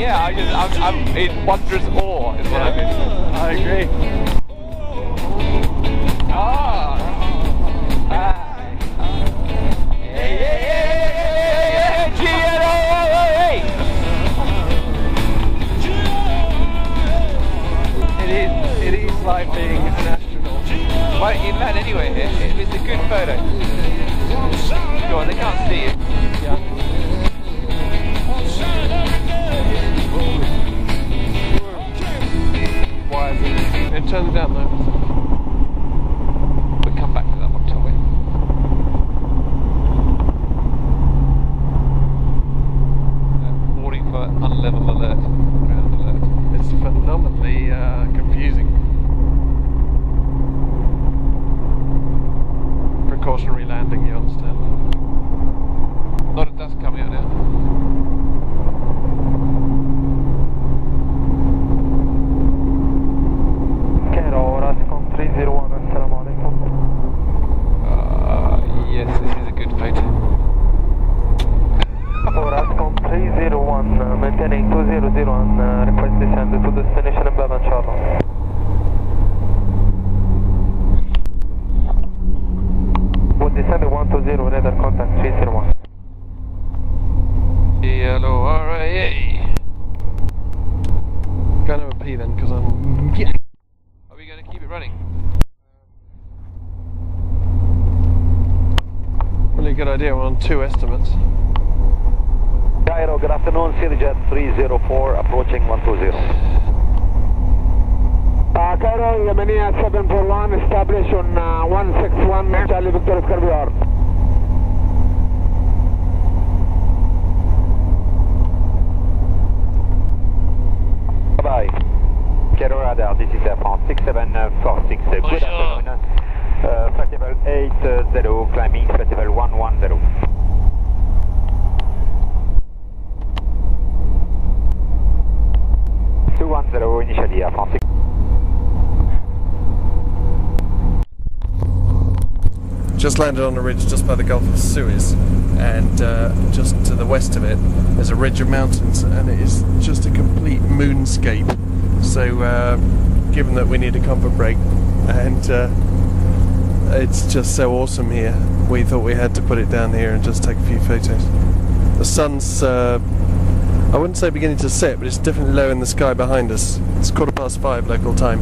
yeah, I'm in wondrous awe is what I'm in. I agree. It is like being an astronaut. Why don't you land anyway here? It's a good photo. Go on, they can't see you. Yeah. Why is it? Turn it down though. We'll come back to that one, shall we? Warning for unlevel alert. Ground alert. It's phenomenally confusing. Precautionary landing, you understand? A lot of dust coming out now. Yes, this is a good photo. Orascom 301, maintaining 2001, request descend to destination above and Charlotte. Will descend 120, radar contact 301. Hello, RIA. Going to a P then, because I'm... Yeah. Are we going to keep it running? Really good idea, we're on 2 estimates. Cairo, good afternoon, CityJet 304, approaching 120. Cairo, Yemenia 741, establish on 161, Charlie Victor Scorpion. Bye-bye. Cairo radar, this is France 6746, good afternoon. Festival 80, climbing, Festival 110. Initially, France. Just landed on a ridge just by the Gulf of Suez, and just to the west of it there's a ridge of mountains, and it is just a complete moonscape. So given that we need a comfort break, and it's just so awesome here, we thought we had to put it down here and just take a few photos. The sun's I wouldn't say beginning to set, but it's definitely low in the sky behind us. It's 5:15 local time.